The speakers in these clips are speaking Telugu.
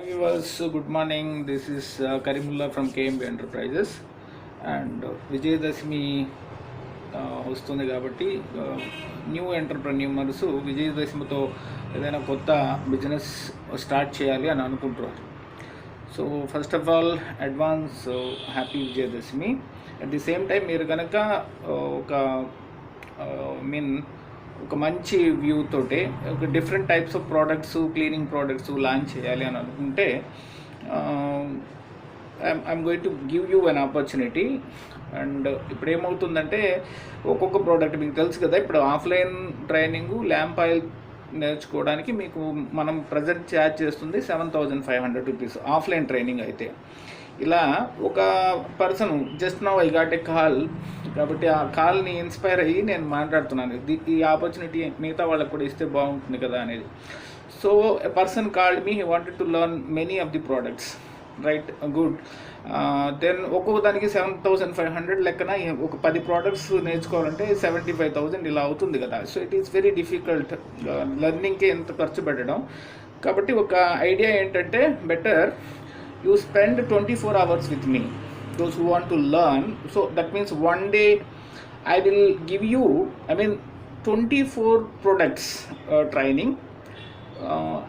Hi viewers, good morning. This is Karimullah from KMB Enterprises and Vijayadashami వస్తుంది కాబట్టి న్యూ ఎంటర్ప్రెన్యూర్స్ విజయదశమితో ఏదైనా కొత్త బిజినెస్ స్టార్ట్ చేయాలి అని అనుకుంటున్నారు. So first of all advance happy Vijayadashami. At the same time మీరు కనుక ఒక మంచి వ్యూ తోటే ఒక different types of products, cleaning products launch చేయాలి అని అనుకుంటే I'm going to give you an opportunity. And ఇప్పుడు ఏమవుతుందంటే ఒక్కొక్క ప్రోడక్ట్ మీకు తెలుసు కదా, ఇప్పుడు ఆఫ్లైన్ ట్రైనింగ్ ల్యాంప్ ఆయిల్ నేర్చుకోవడానికి మీకు మనం ప్రజెంట్ ఛార్జ్ చేస్తుంది 7,500 రూపీస్ ఆఫ్లైన్ ట్రైనింగ్. అయితే ఇలా ఒక person just now I got a call, కాబట్టి ఆ కాల్ని ఇన్స్పైర్ అయ్యి నేను మాట్లాడుతున్నాను. ఈ ఆపర్చునిటీ మిగతా వాళ్ళకి కూడా ఇస్తే బాగుంటుంది కదా అనేది. So a person called me, he wanted to learn many of the products, right, good. Then ఒక్కొక్క దానికి 7,500 లెక్కన ఒక 10 ప్రోడక్ట్స్ నేర్చుకోవాలంటే 75,000 ఇలా అవుతుంది కదా. So it is very difficult లెర్నింగ్కి ఎంత ఖర్చు పెట్టడం. కాబట్టి ఒక ఐడియా ఏంటంటే, better you spend 24 hours with me, those who want to learn. So that means one day I will give you 24 products training,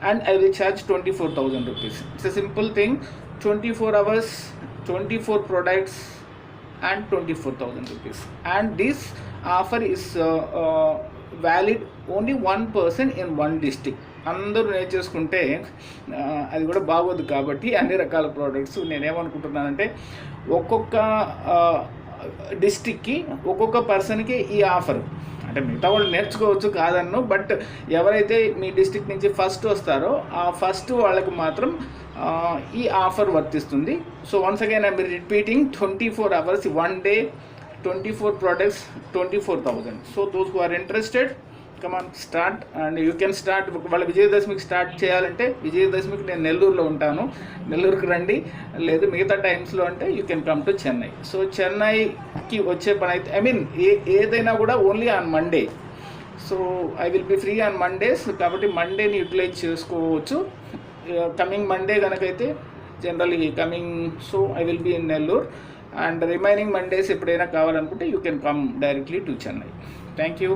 and I will charge 24,000 rupees. It's a simple thing, 24 hours, 24 products and 24,000 rupees. And this offer is valid only one person in one district. అందరూ నేర్చేసుకుంటే అది కూడా బాగోదు. కాబట్టి అన్ని రకాల ప్రోడక్ట్స్ నేనేమనుకుంటున్నానంటే, ఒక్కొక్క డిస్ట్రిక్ట్కి ఒక్కొక్క పర్సన్కి ఈ ఆఫర్, అంటే మిగతా వాళ్ళు నేర్చుకోవచ్చు కాదన్ను, బట్ ఎవరైతే మీ డిస్ట్రిక్ట్ నుంచి ఫస్ట్ వస్తారో ఆ ఫస్ట్ వాళ్ళకి మాత్రం ఈ ఆఫర్ వర్తిస్తుంది. So once again I'm repeating, 24 hours, one day, 24 products, 24,000. So those who are interested, come on, start, and you can start. వాళ్ళ విజయదశమికి స్టార్ట్ చేయాలంటే, విజయదశమికి నేను నెల్లూరులో ఉంటాను, నెల్లూరుకి రండి. లేదు మిగతా టైమ్స్లో అంటే you can come to Chennai. So చెన్నైకి వచ్చే పని అయితే ఏదైనా కూడా only on Monday. So I will be free on Mondays, కాబట్టి మండేని యూటిలైజ్ చేసుకోవచ్చు. కమింగ్ మండే కనుకైతే generally coming, so I will be in Nellore. And remaining Mondays ఎప్పుడైనా కావాలనుకుంటే you can come directly to Chennai. Thank you.